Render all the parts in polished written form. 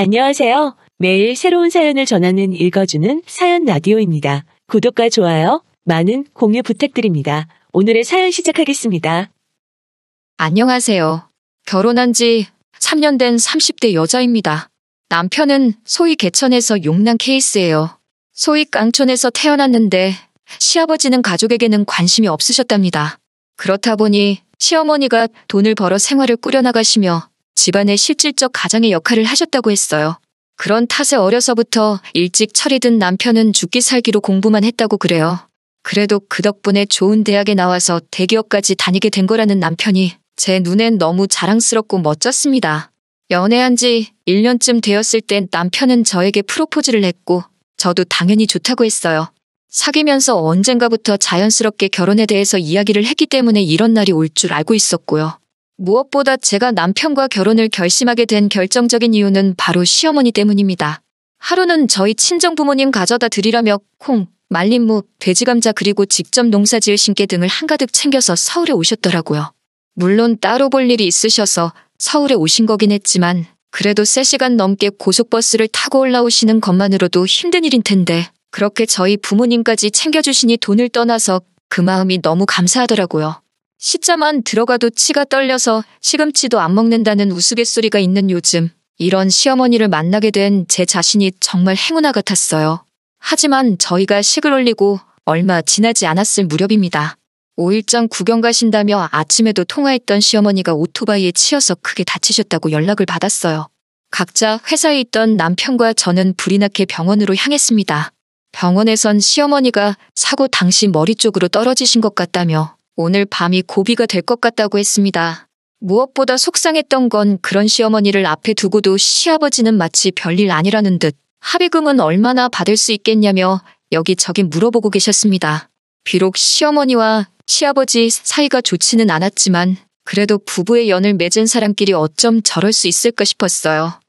안녕하세요. 매일 새로운 사연을 전하는 읽어주는 사연 라디오입니다. 구독과 좋아요, 많은 공유 부탁드립니다. 오늘의 사연 시작하겠습니다. 안녕하세요. 결혼한 지 3년 된 30대 여자입니다. 남편은 소위 개천에서 용난 케이스예요. 소위 깡촌에서 태어났는데 시아버지는 가족에게는 관심이 없으셨답니다. 그렇다 보니 시어머니가 돈을 벌어 생활을 꾸려나가시며 집안의 실질적 가장의 역할을 하셨다고 했어요. 그런 탓에 어려서부터 일찍 철이 든 남편은 죽기 살기로 공부만 했다고 그래요. 그래도 그 덕분에 좋은 대학에 나와서 대기업까지 다니게 된 거라는 남편이 제 눈엔 너무 자랑스럽고 멋졌습니다. 연애한 지 1년쯤 되었을 때 남편은 저에게 프로포즈를 했고 저도 당연히 좋다고 했어요. 사귀면서 언젠가부터 자연스럽게 결혼에 대해서 이야기를 했기 때문에 이런 날이 올 줄 알고 있었고요. 무엇보다 제가 남편과 결혼을 결심하게 된 결정적인 이유는 바로 시어머니 때문입니다. 하루는 저희 친정부모님 가져다 드리라며 콩, 말린 무, 돼지감자 그리고 직접 농사지을 신께 등을 한가득 챙겨서 서울에 오셨더라고요. 물론 따로 볼 일이 있으셔서 서울에 오신 거긴 했지만 그래도 3시간 넘게 고속버스를 타고 올라오시는 것만으로도 힘든 일인 텐데 그렇게 저희 부모님까지 챙겨주시니 돈을 떠나서 그 마음이 너무 감사하더라고요. 시자만 들어가도 치가 떨려서 시금치도 안 먹는다는 우스갯소리가 있는 요즘 이런 시어머니를 만나게 된 제 자신이 정말 행운아 같았어요. 하지만 저희가 식을 올리고 얼마 지나지 않았을 무렵입니다. 5일장 구경 가신다며 아침에도 통화했던 시어머니가 오토바이에 치여서 크게 다치셨다고 연락을 받았어요. 각자 회사에 있던 남편과 저는 불이 나게 병원으로 향했습니다. 병원에선 시어머니가 사고 당시 머리 쪽으로 떨어지신 것 같다며 오늘 밤이 고비가 될 것 같다고 했습니다. 무엇보다 속상했던 건 그런 시어머니를 앞에 두고도 시아버지는 마치 별일 아니라는 듯 합의금은 얼마나 받을 수 있겠냐며 여기저기 물어보고 계셨습니다. 비록 시어머니와 시아버지 사이가 좋지는 않았지만 그래도 부부의 연을 맺은 사람끼리 어쩜 저럴 수 있을까 싶었어요.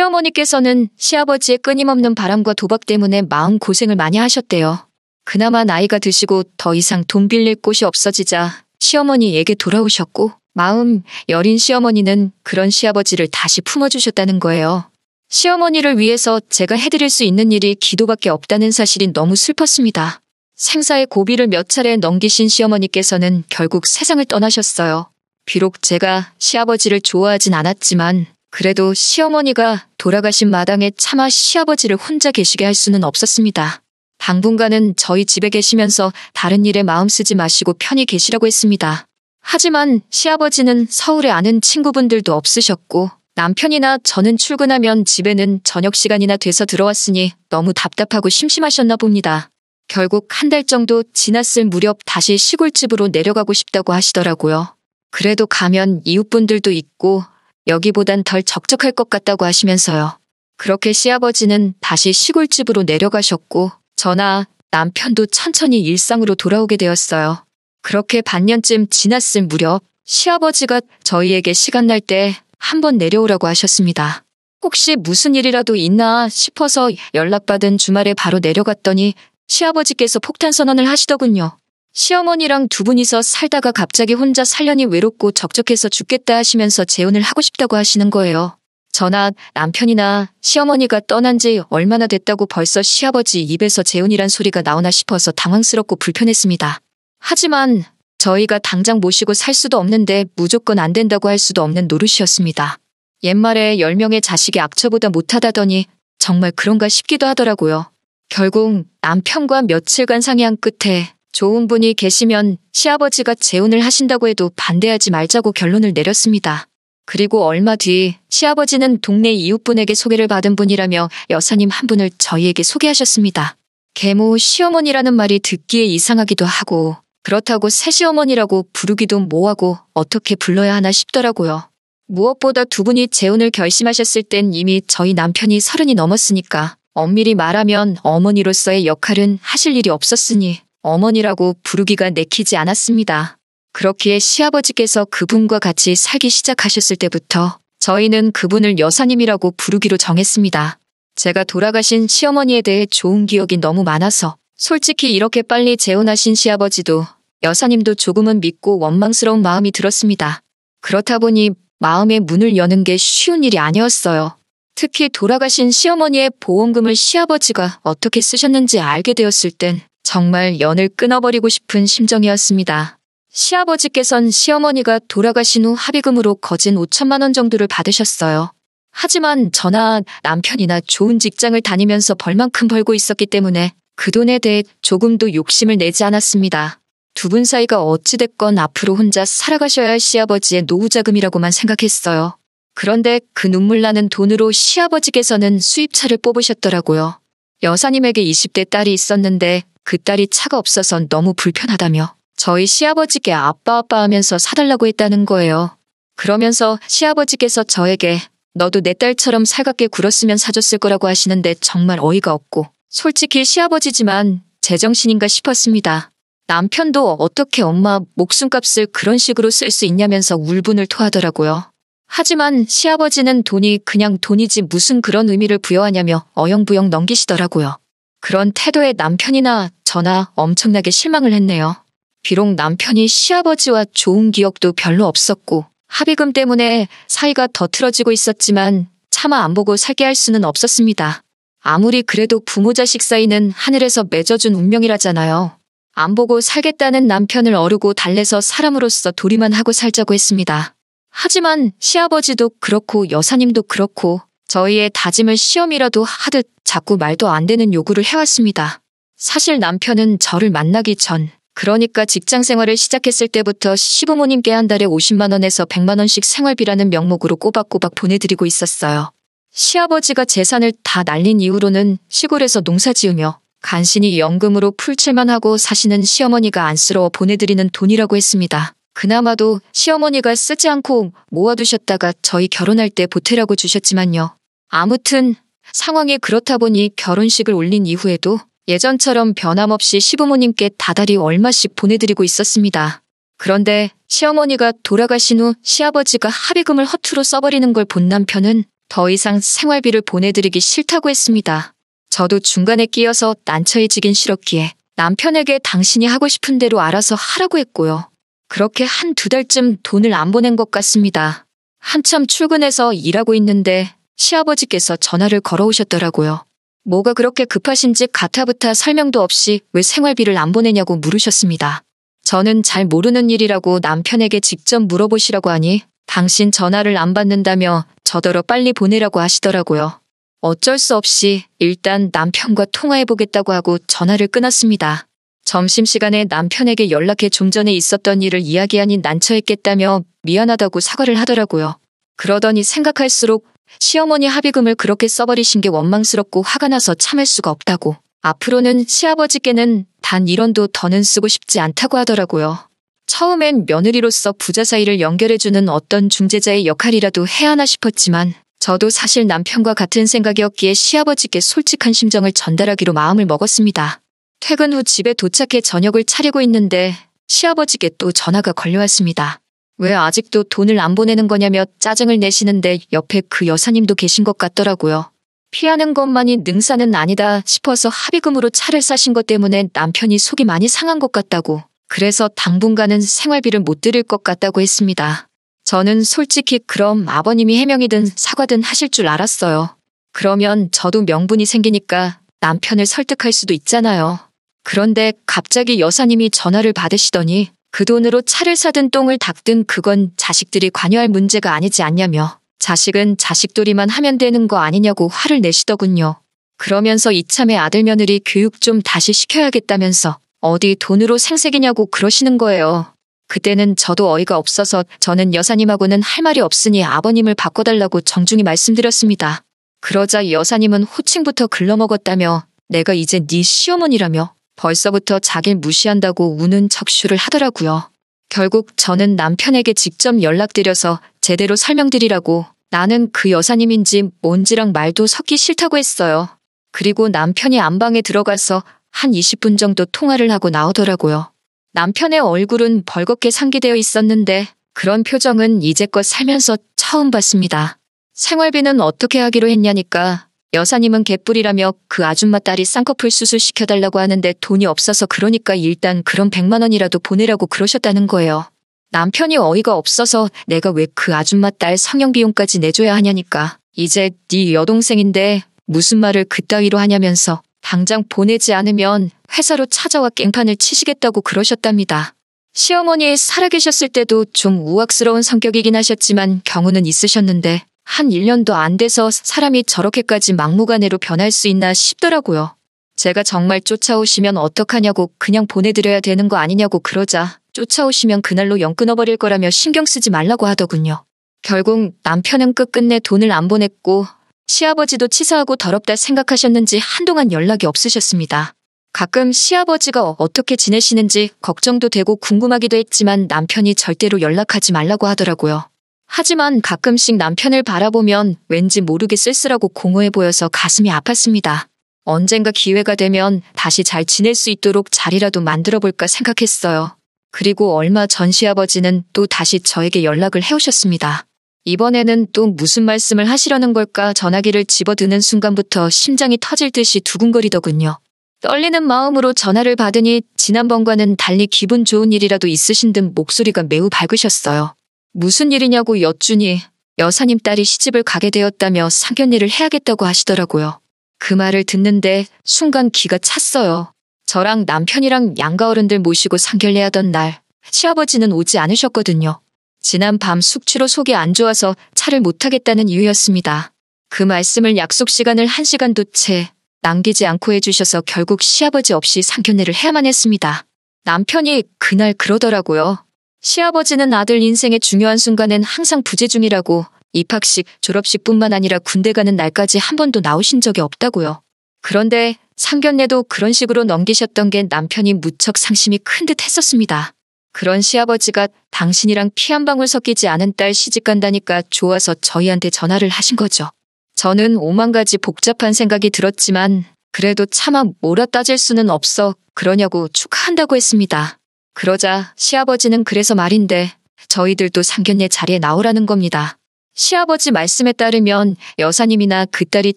시어머니께서는 시아버지의 끊임없는 바람과 도박 때문에 마음고생을 많이 하셨대요. 그나마 나이가 드시고 더 이상 돈 빌릴 곳이 없어지자 시어머니에게 돌아오셨고 마음 여린 시어머니는 그런 시아버지를 다시 품어주셨다는 거예요. 시어머니를 위해서 제가 해드릴 수 있는 일이 기도밖에 없다는 사실이 너무 슬펐습니다. 생사의 고비를 몇 차례 넘기신 시어머니께서는 결국 세상을 떠나셨어요. 비록 제가 시아버지를 좋아하진 않았지만 그래도 시어머니가 돌아가신 마당에 차마 시아버지를 혼자 계시게 할 수는 없었습니다. 당분간은 저희 집에 계시면서 다른 일에 마음 쓰지 마시고 편히 계시라고 했습니다. 하지만 시아버지는 서울에 아는 친구분들도 없으셨고 남편이나 저는 출근하면 집에는 저녁 시간이나 돼서 들어왔으니 너무 답답하고 심심하셨나 봅니다. 결국 한 달 정도 지났을 무렵 다시 시골집으로 내려가고 싶다고 하시더라고요. 그래도 가면 이웃분들도 있고 여기보단 덜 적적할 것 같다고 하시면서요. 그렇게 시아버지는 다시 시골집으로 내려가셨고 저나 남편도 천천히 일상으로 돌아오게 되었어요. 그렇게 반년쯤 지났을 무렵 시아버지가 저희에게 시간 날 때 한번 내려오라고 하셨습니다. 혹시 무슨 일이라도 있나 싶어서 연락받은 주말에 바로 내려갔더니 시아버지께서 폭탄 선언을 하시더군요. 시어머니랑 두 분이서 살다가 갑자기 혼자 살려니 외롭고 적적해서 죽겠다 하시면서 재혼을 하고 싶다고 하시는 거예요. 저나 남편이나 시어머니가 떠난 지 얼마나 됐다고 벌써 시아버지 입에서 재혼이란 소리가 나오나 싶어서 당황스럽고 불편했습니다. 하지만 저희가 당장 모시고 살 수도 없는데 무조건 안 된다고 할 수도 없는 노릇이었습니다. 옛말에 10명의 자식이 악처보다 못하다더니 정말 그런가 싶기도 하더라고요. 결국 남편과 며칠간 상의한 끝에 좋은 분이 계시면 시아버지가 재혼을 하신다고 해도 반대하지 말자고 결론을 내렸습니다. 그리고 얼마 뒤 시아버지는 동네 이웃분에게 소개를 받은 분이라며 여사님 한 분을 저희에게 소개하셨습니다. 계모 시어머니라는 말이 듣기에 이상하기도 하고 그렇다고 새시어머니라고 부르기도 뭐하고 어떻게 불러야 하나 싶더라고요. 무엇보다 두 분이 재혼을 결심하셨을 땐 이미 저희 남편이 30이 넘었으니까 엄밀히 말하면 어머니로서의 역할은 하실 일이 없었으니 어머니라고 부르기가 내키지 않았습니다. 그렇기에 시아버지께서 그분과 같이 살기 시작하셨을 때부터 저희는 그분을 여사님이라고 부르기로 정했습니다. 제가 돌아가신 시어머니에 대해 좋은 기억이 너무 많아서 솔직히 이렇게 빨리 재혼하신 시아버지도 여사님도 조금은 믿고 원망스러운 마음이 들었습니다. 그렇다 보니 마음의 문을 여는 게 쉬운 일이 아니었어요. 특히 돌아가신 시어머니의 보험금을 시아버지가 어떻게 쓰셨는지 알게 되었을 땐 정말 연을 끊어버리고 싶은 심정이었습니다. 시아버지께선 시어머니가 돌아가신 후 합의금으로 거진 5천만 원 정도를 받으셨어요. 하지만 저나 남편이나 좋은 직장을 다니면서 벌만큼 벌고 있었기 때문에 그 돈에 대해 조금도 욕심을 내지 않았습니다. 두 분 사이가 어찌됐건 앞으로 혼자 살아가셔야 할 시아버지의 노후자금이라고만 생각했어요. 그런데 그 눈물 나는 돈으로 시아버지께서는 수입차를 뽑으셨더라고요. 여사님에게 20대 딸이 있었는데 그 딸이 차가 없어서 너무 불편하다며 저희 시아버지께 아빠 하면서 사달라고 했다는 거예요. 그러면서 시아버지께서 저에게 너도 내 딸처럼 살갑게 굴었으면 사줬을 거라고 하시는데 정말 어이가 없고 솔직히 시아버지지만 제정신인가 싶었습니다. 남편도 어떻게 엄마 목숨값을 그런 식으로 쓸 수 있냐면서 울분을 토하더라고요. 하지만 시아버지는 돈이 그냥 돈이지 무슨 그런 의미를 부여하냐며 어영부영 넘기시더라고요. 그런 태도에 남편이나 저나 엄청나게 실망을 했네요. 비록 남편이 시아버지와 좋은 기억도 별로 없었고 합의금 때문에 사이가 더 틀어지고 있었지만 차마 안 보고 살게 할 수는 없었습니다. 아무리 그래도 부모 자식 사이는 하늘에서 맺어준 운명이라잖아요. 안 보고 살겠다는 남편을 어르고 달래서 사람으로서 도리만 하고 살자고 했습니다. 하지만 시아버지도 그렇고 여사님도 그렇고 저희의 다짐을 시험이라도 하듯 자꾸 말도 안 되는 요구를 해왔습니다. 사실 남편은 저를 만나기 전, 그러니까 직장 생활을 시작했을 때부터 시부모님께 한 달에 50만 원에서 100만 원씩 생활비라는 명목으로 꼬박꼬박 보내드리고 있었어요. 시아버지가 재산을 다 날린 이후로는 시골에서 농사 지으며 간신히 연금으로 풀칠만 하고 사시는 시어머니가 안쓰러워 보내드리는 돈이라고 했습니다. 그나마도 시어머니가 쓰지 않고 모아두셨다가 저희 결혼할 때 보태라고 주셨지만요. 아무튼 상황이 그렇다 보니 결혼식을 올린 이후에도 예전처럼 변함없이 시부모님께 다달이 얼마씩 보내드리고 있었습니다. 그런데 시어머니가 돌아가신 후 시아버지가 합의금을 허투루 써버리는 걸 본 남편은 더 이상 생활비를 보내드리기 싫다고 했습니다. 저도 중간에 끼어서 난처해지긴 싫었기에 남편에게 당신이 하고 싶은 대로 알아서 하라고 했고요. 그렇게 한두 달쯤 돈을 안 보낸 것 같습니다. 한참 출근해서 일하고 있는데 시아버지께서 전화를 걸어오셨더라고요. 뭐가 그렇게 급하신지 가타부타 설명도 없이 왜 생활비를 안 보내냐고 물으셨습니다. 저는 잘 모르는 일이라고 남편에게 직접 물어보시라고 하니 당신 전화를 안 받는다며 저더러 빨리 보내라고 하시더라고요. 어쩔 수 없이 일단 남편과 통화해보겠다고 하고 전화를 끊었습니다. 점심시간에 남편에게 연락해 좀 전에 있었던 일을 이야기하니 난처했겠다며 미안하다고 사과를 하더라고요. 그러더니 생각할수록 시어머니 합의금을 그렇게 써버리신 게 원망스럽고 화가 나서 참을 수가 없다고. 앞으로는 시아버지께는 단 1원도 더는 쓰고 싶지 않다고 하더라고요. 처음엔 며느리로서 부자 사이를 연결해주는 어떤 중재자의 역할이라도 해야 하나 싶었지만 저도 사실 남편과 같은 생각이었기에 시아버지께 솔직한 심정을 전달하기로 마음을 먹었습니다. 퇴근 후 집에 도착해 저녁을 차리고 있는데 시아버지께 또 전화가 걸려왔습니다. 왜 아직도 돈을 안 보내는 거냐며 짜증을 내시는데 옆에 그 여사님도 계신 것 같더라고요. 피하는 것만이 능사는 아니다 싶어서 합의금으로 차를 사신 것 때문에 남편이 속이 많이 상한 것 같다고. 그래서 당분간은 생활비를 못 드릴 것 같다고 했습니다. 저는 솔직히 그럼 아버님이 해명이든 사과든 하실 줄 알았어요. 그러면 저도 명분이 생기니까 남편을 설득할 수도 있잖아요. 그런데 갑자기 여사님이 전화를 받으시더니 그 돈으로 차를 사든 똥을 닦든 그건 자식들이 관여할 문제가 아니지 않냐며 자식은 자식돌이만 하면 되는 거 아니냐고 화를 내시더군요. 그러면서 이참에 아들 며느리 교육 좀 다시 시켜야겠다면서 어디 돈으로 생색이냐고 그러시는 거예요. 그때는 저도 어이가 없어서 저는 여사님하고는 할 말이 없으니 아버님을 바꿔달라고 정중히 말씀드렸습니다. 그러자 여사님은 호칭부터 글러먹었다며 내가 이제 네 시어머니라며 벌써부터 자길 무시한다고 우는 척슈를 하더라고요. 결국 저는 남편에게 직접 연락드려서 제대로 설명드리라고 나는 그 여사님인지 뭔지랑 말도 섞기 싫다고 했어요. 그리고 남편이 안방에 들어가서 한 20분 정도 통화를 하고 나오더라고요. 남편의 얼굴은 벌겋게 상기되어 있었는데 그런 표정은 이제껏 살면서 처음 봤습니다. 생활비는 어떻게 하기로 했냐니까 여사님은 개뿔이라며 그 아줌마 딸이 쌍꺼풀 수술 시켜달라고 하는데 돈이 없어서 그러니까 일단 그럼 100만 원이라도 보내라고 그러셨다는 거예요. 남편이 어이가 없어서 내가 왜 그 아줌마 딸 성형 비용까지 내줘야 하냐니까 이제 네 여동생인데 무슨 말을 그따위로 하냐면서 당장 보내지 않으면 회사로 찾아와 깽판을 치시겠다고 그러셨답니다. 시어머니 살아계셨을 때도 좀 우악스러운 성격이긴 하셨지만 경우는 있으셨는데 한 1년도 안 돼서 사람이 저렇게까지 막무가내로 변할 수 있나 싶더라고요. 제가 정말 쫓아오시면 어떡하냐고 그냥 보내드려야 되는 거 아니냐고 그러자 쫓아오시면 그날로 영 끊어버릴 거라며 신경 쓰지 말라고 하더군요. 결국 남편은 끝끝내 돈을 안 보냈고 시아버지도 치사하고 더럽다 생각하셨는지 한동안 연락이 없으셨습니다. 가끔 시아버지가 어떻게 지내시는지 걱정도 되고 궁금하기도 했지만 남편이 절대로 연락하지 말라고 하더라고요. 하지만 가끔씩 남편을 바라보면 왠지 모르게 쓸쓸하고 공허해 보여서 가슴이 아팠습니다. 언젠가 기회가 되면 다시 잘 지낼 수 있도록 자리라도 만들어 볼까 생각했어요. 그리고 얼마 전 시아버지는 또 다시 저에게 연락을 해오셨습니다. 이번에는 또 무슨 말씀을 하시려는 걸까 전화기를 집어드는 순간부터 심장이 터질 듯이 두근거리더군요. 떨리는 마음으로 전화를 받으니 지난번과는 달리 기분 좋은 일이라도 있으신 듯 목소리가 매우 밝으셨어요. 무슨 일이냐고 여쭈니 여사님 딸이 시집을 가게 되었다며 상견례를 해야겠다고 하시더라고요. 그 말을 듣는데 순간 기가 찼어요. 저랑 남편이랑 양가 어른들 모시고 상견례하던 날 시아버지는 오지 않으셨거든요. 지난 밤 숙취로 속이 안 좋아서 차를 못 타겠다는 이유였습니다. 그 말씀을 약속 시간을 1시간도 채 남기지 않고 해주셔서 결국 시아버지 없이 상견례를 해야만 했습니다. 남편이 그날 그러더라고요. 시아버지는 아들 인생의 중요한 순간엔 항상 부재 중이라고 입학식, 졸업식뿐만 아니라 군대 가는 날까지 한 번도 나오신 적이 없다고요. 그런데 상견례도 그런 식으로 넘기셨던 게 남편이 무척 상심이 큰 듯 했었습니다. 그런 시아버지가 당신이랑 피 한 방울 섞이지 않은 딸 시집 간다니까 좋아서 저희한테 전화를 하신 거죠. 저는 오만 가지 복잡한 생각이 들었지만 그래도 차마 몰아 따질 수는 없어 그러냐고 축하한다고 했습니다. 그러자 시아버지는 그래서 말인데 저희들도 상견례 자리에 나오라는 겁니다. 시아버지 말씀에 따르면 여사님이나 그 딸이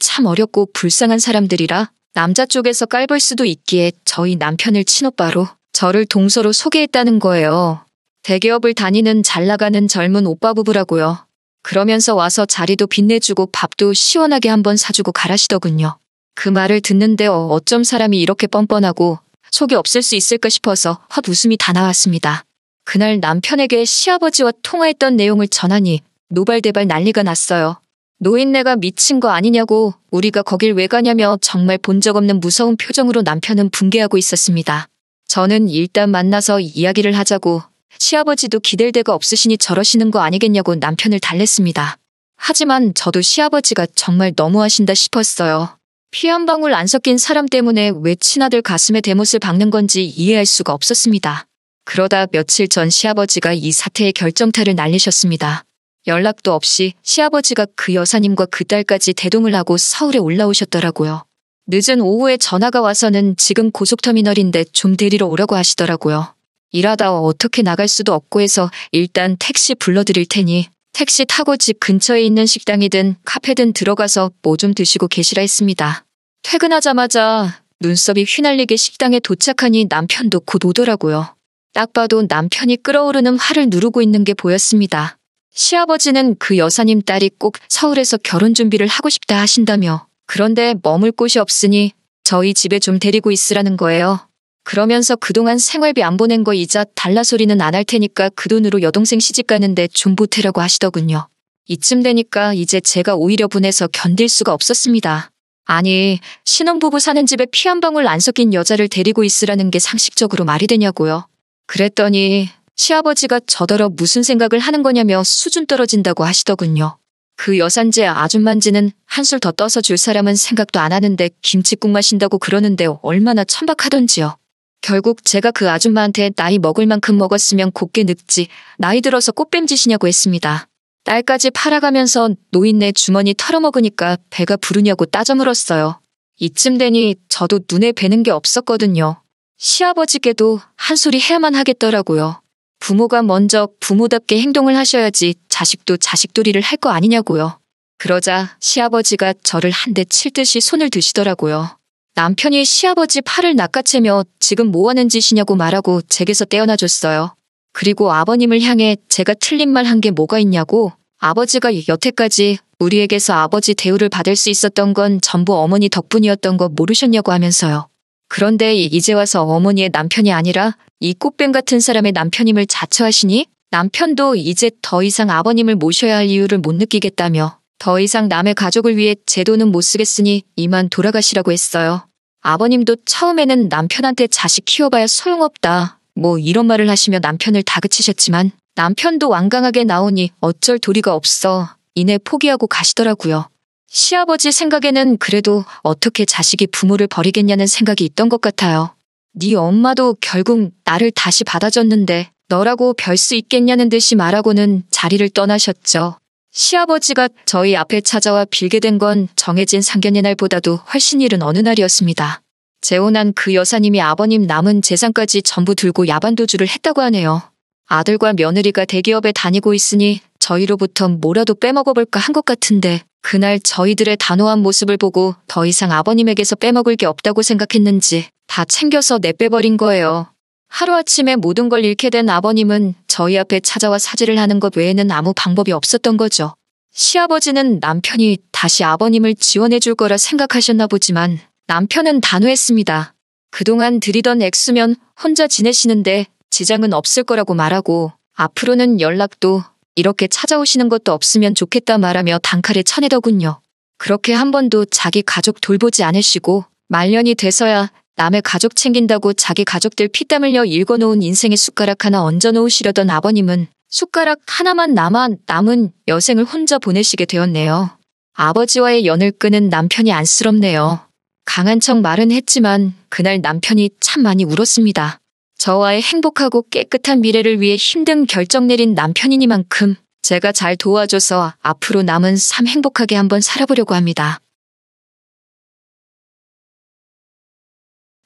참 어렵고 불쌍한 사람들이라 남자 쪽에서 깔볼 수도 있기에 저희 남편을 친오빠로 저를 동서로 소개했다는 거예요. 대기업을 다니는 잘나가는 젊은 오빠 부부라고요. 그러면서 와서 자리도 빛내주고 밥도 시원하게 한번 사주고 가라시더군요. 그 말을 듣는데 어쩜 사람이 이렇게 뻔뻔하고 속이 없을 수 있을까 싶어서 헛웃음이 다 나왔습니다. 그날 남편에게 시아버지와 통화했던 내용을 전하니 노발대발 난리가 났어요. 노인네가 미친 거 아니냐고 우리가 거길 왜 가냐며 정말 본 적 없는 무서운 표정으로 남편은 붕괴하고 있었습니다. 저는 일단 만나서 이야기를 하자고 시아버지도 기댈 데가 없으시니 저러시는 거 아니겠냐고 남편을 달랬습니다. 하지만 저도 시아버지가 정말 너무하신다 싶었어요. 피 한 방울 안 섞인 사람 때문에 왜 친아들 가슴에 대못을 박는 건지 이해할 수가 없었습니다. 그러다 며칠 전 시아버지가 이 사태의 결정타를 날리셨습니다. 연락도 없이 시아버지가 그 여사님과 그 딸까지 대동을 하고 서울에 올라오셨더라고요. 늦은 오후에 전화가 와서는 지금 고속터미널인데 좀 데리러 오라고 하시더라고요. 일하다 어떻게 나갈 수도 없고 해서 일단 택시 불러드릴 테니 택시 타고 집 근처에 있는 식당이든 카페든 들어가서 뭐 좀 드시고 계시라 했습니다. 퇴근하자마자 눈썹이 휘날리게 식당에 도착하니 남편도 곧 오더라고요. 딱 봐도 남편이 끓어오르는 화를 누르고 있는 게 보였습니다. 시아버지는 그 여사님 딸이 꼭 서울에서 결혼 준비를 하고 싶다 하신다며 그런데 머물 곳이 없으니 저희 집에 좀 데리고 있으라는 거예요. 그러면서 그동안 생활비 안 보낸 거 이자 달라 소리는 안 할 테니까 그 돈으로 여동생 시집 가는데 좀 보태라고 하시더군요. 이쯤 되니까 이제 제가 오히려 분해서 견딜 수가 없었습니다. 아니, 신혼부부 사는 집에 피 한 방울 안 섞인 여자를 데리고 있으라는 게 상식적으로 말이 되냐고요. 그랬더니 시아버지가 저더러 무슨 생각을 하는 거냐며 수준 떨어진다고 하시더군요. 그 여산제 아줌만지는 한술 더 떠서 줄 사람은 생각도 안 하는데 김칫국 마신다고 그러는데 얼마나 천박하던지요. 결국 제가 그 아줌마한테 나이 먹을 만큼 먹었으면 곱게 늙지 나이 들어서 꽃뱀짓이냐고 했습니다. 딸까지 팔아가면서 노인네 주머니 털어먹으니까 배가 부르냐고 따져 물었어요. 이쯤 되니 저도 눈에 뵈는 게 없었거든요. 시아버지께도 한 소리 해야만 하겠더라고요. 부모가 먼저 부모답게 행동을 하셔야지 자식도 자식돌이를 할 거 아니냐고요. 그러자 시아버지가 저를 한 대 칠 듯이 손을 드시더라고요. 남편이 시아버지 팔을 낚아채며 지금 뭐하는 짓이냐고 말하고 제게서 떼어놔줬어요. 그리고 아버님을 향해 제가 틀린 말 한 게 뭐가 있냐고 아버지가 여태까지 우리에게서 아버지 대우를 받을 수 있었던 건 전부 어머니 덕분이었던 거 모르셨냐고 하면서요. 그런데 이제 와서 어머니의 남편이 아니라 이 꽃뱀 같은 사람의 남편임을 자처하시니 남편도 이제 더 이상 아버님을 모셔야 할 이유를 못 느끼겠다며 더 이상 남의 가족을 위해 제 돈은 못 쓰겠으니 이만 돌아가시라고 했어요. 아버님도 처음에는 남편한테 자식 키워봐야 소용없다 뭐 이런 말을 하시며 남편을 다그치셨지만 남편도 완강하게 나오니 어쩔 도리가 없어 이내 포기하고 가시더라고요. 시아버지 생각에는 그래도 어떻게 자식이 부모를 버리겠냐는 생각이 있던 것 같아요. 네 엄마도 결국 나를 다시 받아줬는데 너라고 별 수 있겠냐는 듯이 말하고는 자리를 떠나셨죠. 시아버지가 저희 앞에 찾아와 빌게 된 건 정해진 상견례 날보다도 훨씬 이른 어느 날이었습니다. 재혼한 그 여사님이 아버님 남은 재산까지 전부 들고 야반도주를 했다고 하네요. 아들과 며느리가 대기업에 다니고 있으니 저희로부터 뭐라도 빼먹어볼까 한 것 같은데 그날 저희들의 단호한 모습을 보고 더 이상 아버님에게서 빼먹을 게 없다고 생각했는지 다 챙겨서 내빼버린 거예요. 하루아침에 모든 걸 잃게 된 아버님은 저희 앞에 찾아와 사죄를 하는 것 외에는 아무 방법이 없었던 거죠. 시아버지는 남편이 다시 아버님을 지원해 줄 거라 생각하셨나 보지만 남편은 단호했습니다. 그동안 들이던 액수면 혼자 지내시는데 지장은 없을 거라고 말하고 앞으로는 연락도 이렇게 찾아오시는 것도 없으면 좋겠다 말하며 단칼에 쳐내더군요. 그렇게 한 번도 자기 가족 돌보지 않으시고 말년이 돼서야 남의 가족 챙긴다고 자기 가족들 피땀 흘려 일궈놓은 인생의 숟가락 하나 얹어놓으시려던 아버님은 숟가락 하나만 남은 여생을 혼자 보내시게 되었네요. 아버지와의 연을 끄는 남편이 안쓰럽네요. 강한 척 말은 했지만 그날 남편이 참 많이 울었습니다. 저와의 행복하고 깨끗한 미래를 위해 힘든 결정 내린 남편이니만큼 제가 잘 도와줘서 앞으로 남은 삶 행복하게 한번 살아보려고 합니다.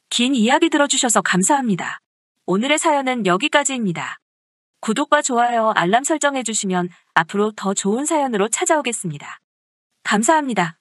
긴 이야기 들어주셔서 감사합니다. 오늘의 사연은 여기까지입니다. 구독과 좋아요, 알람 설정해주시면 앞으로 더 좋은 사연으로 찾아오겠습니다. 감사합니다.